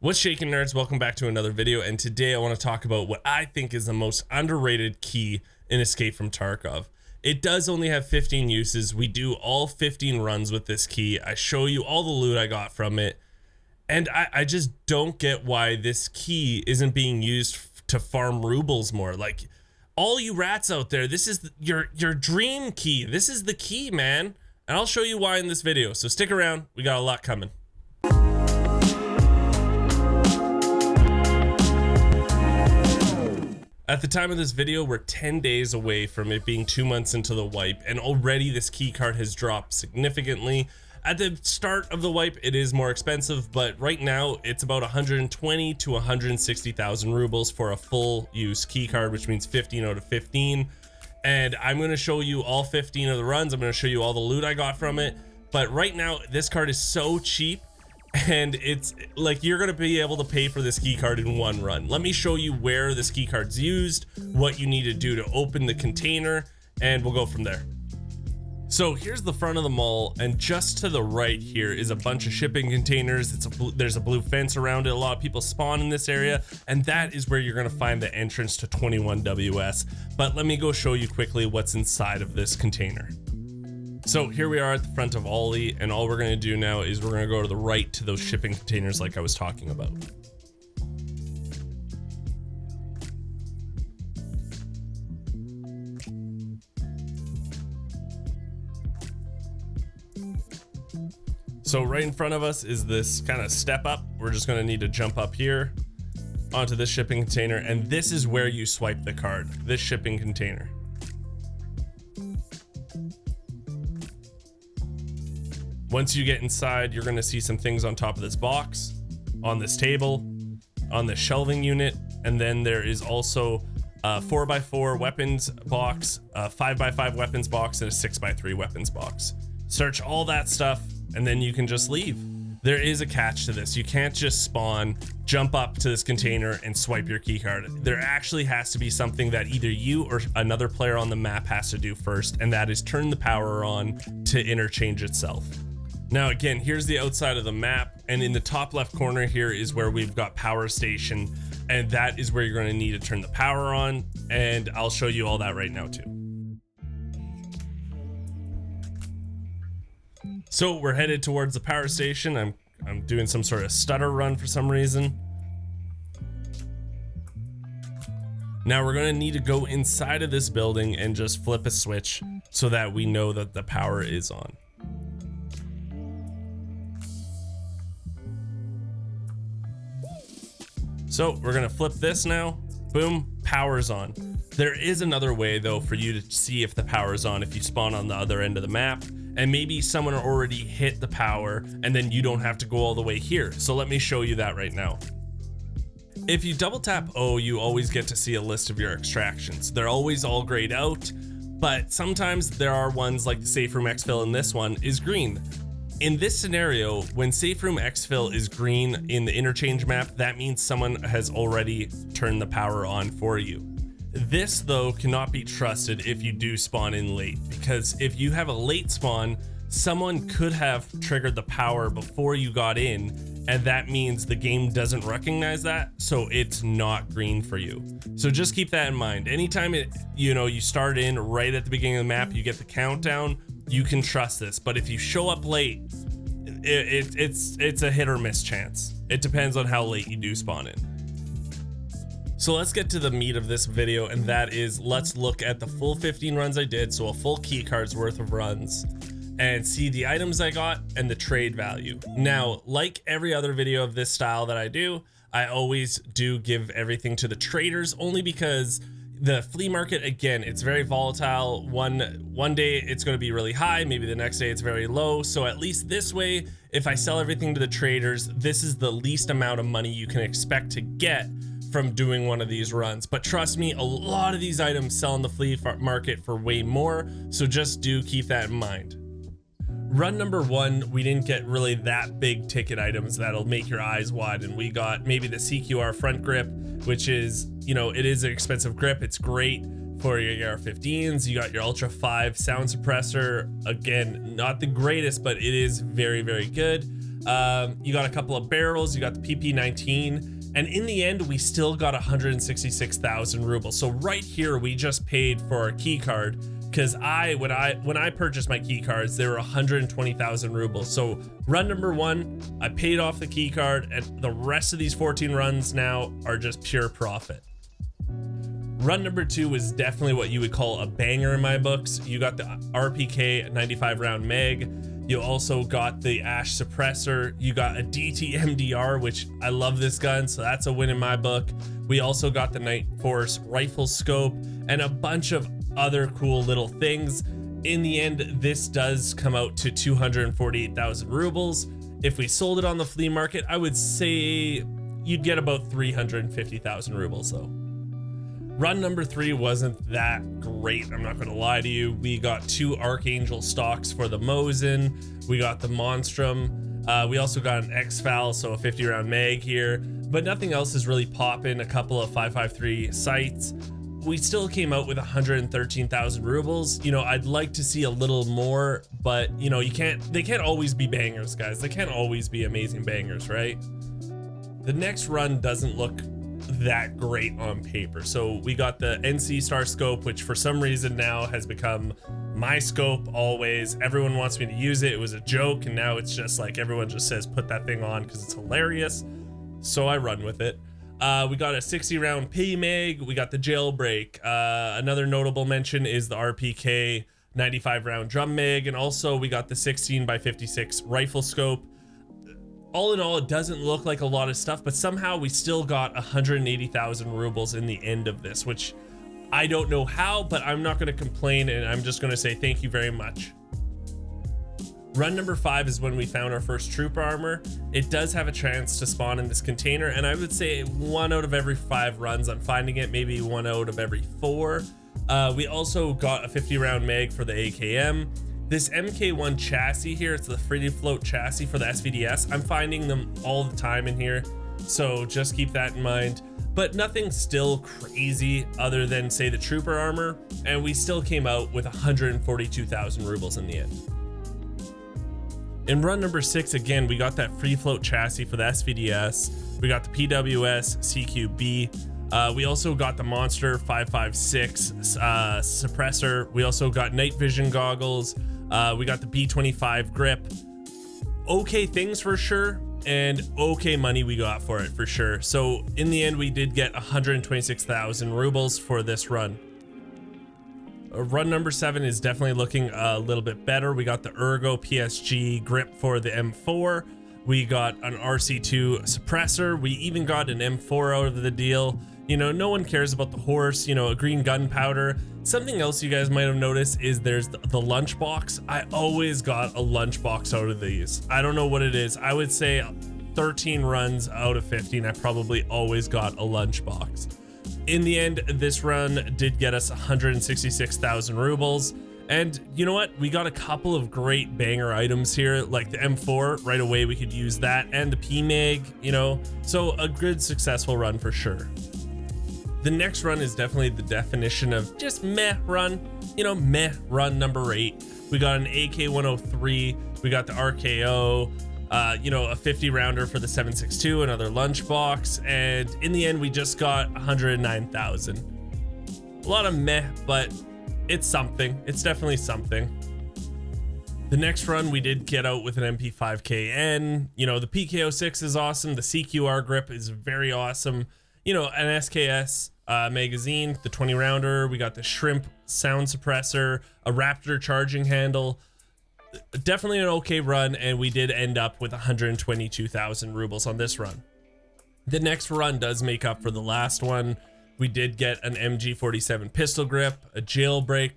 What's shaking, nerds? Welcome back to another video, and today I want to talk about what I think is the most underrated key in Escape from Tarkov. It does only have 15 uses. We do all 15 runs with this key. I show you all the loot I got from it, and I just don't get why this key isn't being used to farm roubles more. Like, all you rats out there, this is your dream key. This is the key, man, and I'll show you why in this video, so stick around. We got a lot coming. At the time of this video, we're 10 days away from it being 2 months into the wipe, and already this key card has dropped significantly. At the start of the wipe, it is more expensive, but right now it's about 120 to 160,000 rubles for a full use key card, which means 15 out of 15. And I'm going to show you all 15 of the runs. I'm going to show you all the loot I got from it. But right now, this card is so cheap, and it's like you're gonna be able to pay for this key card in one run. Let me show you where this key card's used, what you need to do to open the container, and we'll go from there. So here's the front of the mall, and just to the right here is a bunch of shipping containers. There's a blue fence around it. A lot of people spawn in this area, and that is where you're gonna find the entrance to 21WS. But let me go show you quickly what's inside of this container. So here we are at the front of Ollie, and all we're going to do now is we're going to go to the right to those shipping containers like I was talking about. So right in front of us is this kind of step up. We're just going to need to jump up here onto this shipping container, and this is where you swipe the card, this shipping container. Once you get inside, you're gonna see some things on top of this box, on this table, on the shelving unit, and then there is also a 4x4 weapons box, a 5x5 weapons box, and a 6x3 weapons box. Search all that stuff, and then you can just leave. There is a catch to this. You can't just spawn, jump up to this container, and swipe your keycard. There actually has to be something that either you or another player on the map has to do first, and that is turn the power on to interchange itself. Now again, here's the outside of the map, and in the top left corner here is where we've got power station, and that is where you're going to need to turn the power on, and I'll show you all that right now too. So we're headed towards the power station. I'm doing some sort of stutter run for some reason. Now we're going to need to go inside of this building and just flip a switch so that we know that the power is on. So we're gonna flip this now, boom, power's on. There is another way though for you to see if the power is on if you spawn on the other end of the map, and maybe someone already hit the power and then you don't have to go all the way here. So let me show you that right now. If you double tap O, you always get to see a list of your extractions. They're always all grayed out, but sometimes there are ones like the safe room exfil, and this one is green. In this scenario, when safe room exfil is green in the interchange map, that means someone has already turned the power on for you. This though cannot be trusted if you do spawn in late, because if you have a late spawn, someone could have triggered the power before you got in, and that means the game doesn't recognize that, so it's not green for you. So just keep that in mind. Anytime you start in right at the beginning of the map, you get the countdown, you can trust this. But if you show up late, it's a hit or miss chance. It depends on how late you do spawn in. So let's get to the meat of this video, and that is, let's look at the full 15 runs I did, so a full key card's worth of runs, and see the items I got and the trade value. Now, like every other video of this style that I do, I always do give everything to the traders, only because the flea market, again, it's very volatile. One day it's going to be really high, maybe the next day it's very low. So at least this way, if I sell everything to the traders, this is the least amount of money you can expect to get from doing one of these runs. But trust me, a lot of these items sell in the flea market for way more, so just do keep that in mind. Run number one, we didn't get really that big ticket items that'll make your eyes widen. We got maybe the CQR front grip, which is, it is an expensive grip. It's great for your AR-15s. You got your Ultra 5 sound suppressor. Again, not the greatest, but it is very, very good. You got a couple of barrels, you got the PP19, and in the end, we still got 166,000 rubles. So right here, we just paid for our key card, because when I purchased my key cards, they were 120,000 rubles. So run number 1, I paid off the key card, and the rest of these 14 runs now are just pure profit. Run number 2 was definitely what you would call a banger in my books. You got the RPK 95 round mag. You also got the Ash suppressor. You got a DT MDR, which I love this gun, so that's a win in my book. We also got the Night Force rifle scope and a bunch of other cool little things. In the end, this does come out to 248,000 rubles. If we sold it on the flea market, I would say you'd get about 350,000 rubles though. Run number 3 wasn't that great, I'm not gonna lie to you. We got 2 Archangel stocks for the Mosin. We got the Monstrum. We also got an X-Fal, so a 50 round mag here, but nothing else is really popping. A couple of 5.53 sights. We still came out with 113,000 rubles. You know, I'd like to see a little more, but you know, they can't always be bangers, guys. They can't always be amazing bangers, right? The next run doesn't look that great on paper. So we got the NC Star scope, which for some reason now has become my scope always. Everyone wants me to use it. It was a joke, and now it's just like everyone just says put that thing on because it's hilarious. So I run with it. We got a 60 round P mag. We got the jailbreak. Another notable mention is the RPK 95 round drum mag, and also we got the 16x56 rifle scope. All in all, it doesn't look like a lot of stuff, but somehow we still got 180,000 rubles in the end of this, which I don't know how, but I'm not going to complain, and I'm just going to say thank you very much. Run number 5 is when we found our first trooper armor. It does have a chance to spawn in this container, and I would say 1 out of every 5 runs I'm finding it, maybe 1 out of every 4. We also got a 50 round mag for the AKM. This MK1 chassis here, it's the free float chassis for the SVDS. I'm finding them all the time in here, so just keep that in mind. But nothing still crazy other than, say, the trooper armor, and we still came out with 142,000 rubles in the end. In run number 6, again, we got that free float chassis for the SVDS. We got the PWS CQB. We also got the Monster 5.56 suppressor. We also got night vision goggles. We got the B25 grip. Okay things for sure, and okay money we got for it for sure. So in the end, we did get 126,000 rubles for this run. Run number 7 is definitely looking a little bit better. We got the Ergo PSG grip for the M4. We got an RC2 suppressor. We even got an M4 out of the deal. You know, no one cares about the horse, you know, a green gunpowder. Something else you guys might have noticed is there's the lunchbox. I always got a lunchbox out of these. I don't know what it is. I would say 13 runs out of 15, I probably always got a lunchbox. In the end, this run did get us 166,000 rubles. And you know what? We got a couple of great banger items here, like the M4, right away we could use that, and the PMAG, you know, so a good successful run for sure. The next run is definitely the definition of just meh run, you know, meh run number 8. We got an AK-103, we got the RKO, you know, a 50 rounder for the 7.62, another lunchbox, and in the end we just got 109,000. A lot of meh, but it's something. It's definitely something. The next run we did get out with an MP5KN. You know, the PK06 is awesome. The CQR grip is very awesome. You know, an SKS magazine, the 20 rounder. We got the Shrimp sound suppressor, a Raptor charging handle. Definitely an okay run, and we did end up with 122,000 rubles on this run. The next run does make up for the last one. We did get an MG47 pistol grip, a jailbreak,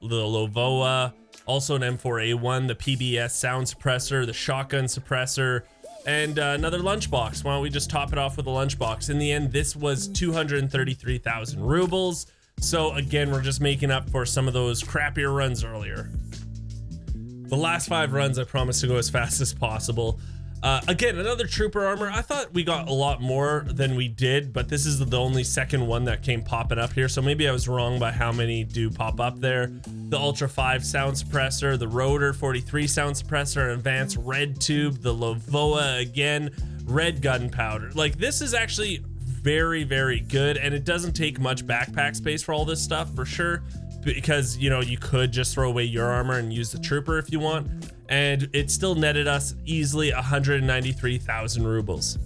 the Lovoa, also an M4A1, the PBS sound suppressor, the shotgun suppressor, and another lunchbox. Why don't we just top it off with a lunchbox? In the end, this was 233,000 rubles. So again, we're just making up for some of those crappier runs earlier. The last 5 runs, I promise to go as fast as possible. Again, another trooper armor. I thought we got a lot more than we did, but this is the only second one that came popping up here. So maybe I was wrong by how many do pop up there. the Ultra 5 sound suppressor, the Rotor 43 sound suppressor, an advanced red tube, the Lavoa again, red gunpowder. Like, this is actually very, very good, and it doesn't take much backpack space for all this stuff for sure, because, you know, you could just throw away your armor and use the trooper if you want, and it still netted us easily 193,000 rubles.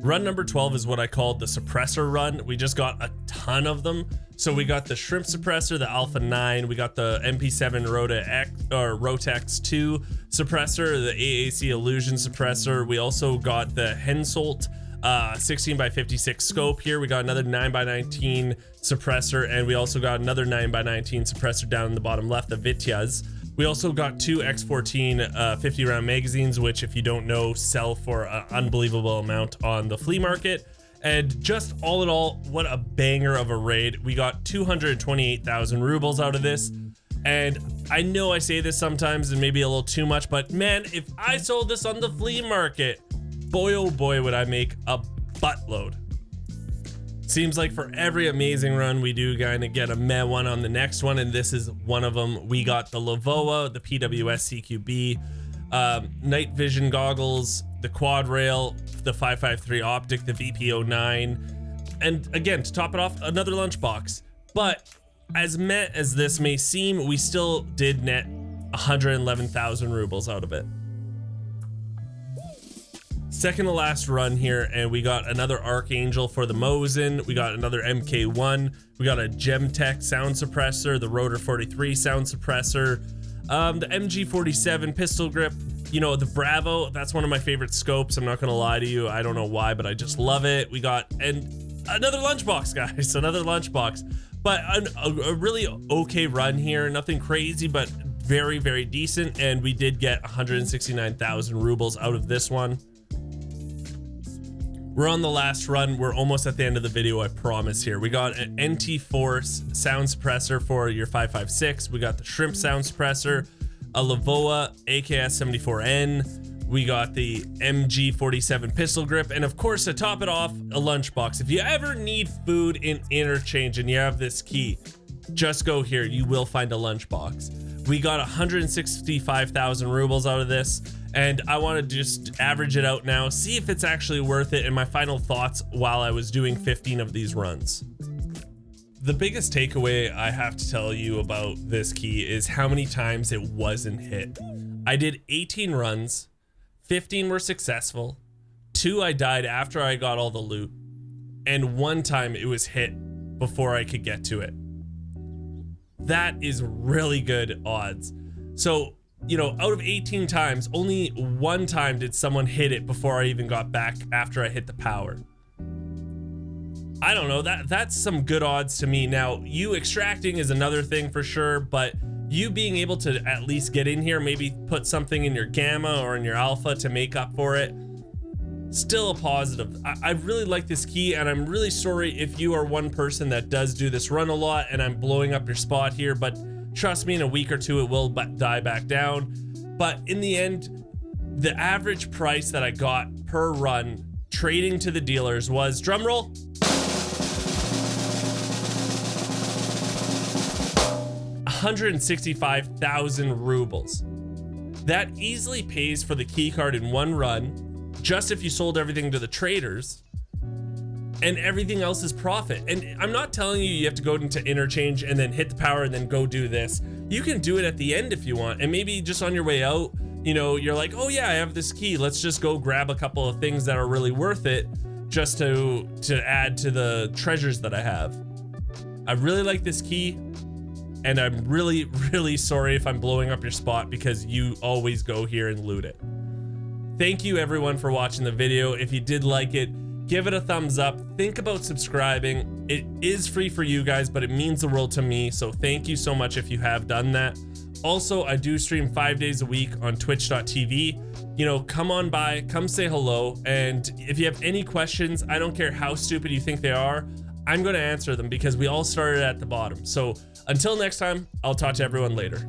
Run number 12 is what I called the suppressor run. We just got a ton of them. So we got the shrimp suppressor, the Alpha 9, we got the MP7 Rotex 2 suppressor, the AAC illusion suppressor. We also got the Hensoldt 16x56 scope here. We got another 9x19 suppressor, and we also got another 9x19 suppressor down in the bottom left, the Vityaz. We also got two X14 50 round magazines, which, if you don't know, sell for an unbelievable amount on the flea market. And just all in all, what a banger of a raid. We got 228,000 rubles out of this. And I know I say this sometimes and maybe a little too much, but man, if I sold this on the flea market, boy, oh boy, would I make a buttload. Seems like for every amazing run, we do kind of get a meh one on the next one, and this is one of them. We got the Lavoa, the PWS CQB, night vision goggles, the quad rail, the 553 optic, the VP09, and again, to top it off, another lunchbox. But as meh as this may seem, we still did net 111,000 rubles out of it. Second to last run here, and we got another Archangel for the Mosin, we got another MK1, we got a Gemtech sound suppressor, the Rotor 43 sound suppressor, the MG47 pistol grip, you know, the Bravo, that's one of my favorite scopes, I'm not gonna lie to you, I don't know why, but I just love it. We got another lunchbox, guys, another lunchbox, but a really okay run here, nothing crazy, but very, very decent, and we did get 169,000 rubles out of this one. We're on the last run. We're almost at the end of the video, I promise here. We got an NT Force sound suppressor for your 556. We got the shrimp sound suppressor, a Lavoa AKS-74N. We got the MG47 pistol grip. And of course, to top it off, a lunchbox. If you ever need food in interchange and you have this key, just go here. You will find a lunchbox. We got 165,000 rubles out of this. And I want to just average it out now, see if it's actually worth it, and my final thoughts while I was doing 15 of these runs. The biggest takeaway I have to tell you about this key is how many times it wasn't hit. I did 18 runs, 15 were successful, 2 I died after I got all the loot, and 1 time it was hit before I could get to it. That is really good odds. So, you know, out of 18 times, only 1 time did someone hit it before I even got back after I hit the power. I don't know, that's some good odds to me. Now, you extracting is another thing for sure, but you being able to at least get in here, maybe put something in your gamma or in your alpha to make up for it, still a positive. I really like this key, and I'm really sorry if you are one person that does do this run a lot and I'm blowing up your spot here, but trust me, in a week or 2 it will die back down. But in the end, the average price that I got per run trading to the dealers was, drumroll, 165,000 rubles. That easily pays for the key card in 1 run, just if you sold everything to the traders, and everything else is profit. And I'm not telling you you have to go into interchange and then hit the power and then go do this. You can do it at the end if you want, and maybe just on your way out, you know, you're like, oh yeah, I have this key, let's just go grab a couple of things that are really worth it just to add to the treasures that I have. I really like this key, and I'm really, really sorry if I'm blowing up your spot, because you always go here and loot it. Thank you everyone for watching the video. If you did like it, give it a thumbs up. Think about subscribing. It is free for you guys, but it means the world to me. So thank you so much if you have done that. Also, I do stream 5 days a week on twitch.tv. You know, come on by, come say hello. And if you have any questions, I don't care how stupid you think they are, I'm going to answer them, because we all started at the bottom. So until next time, I'll talk to everyone later.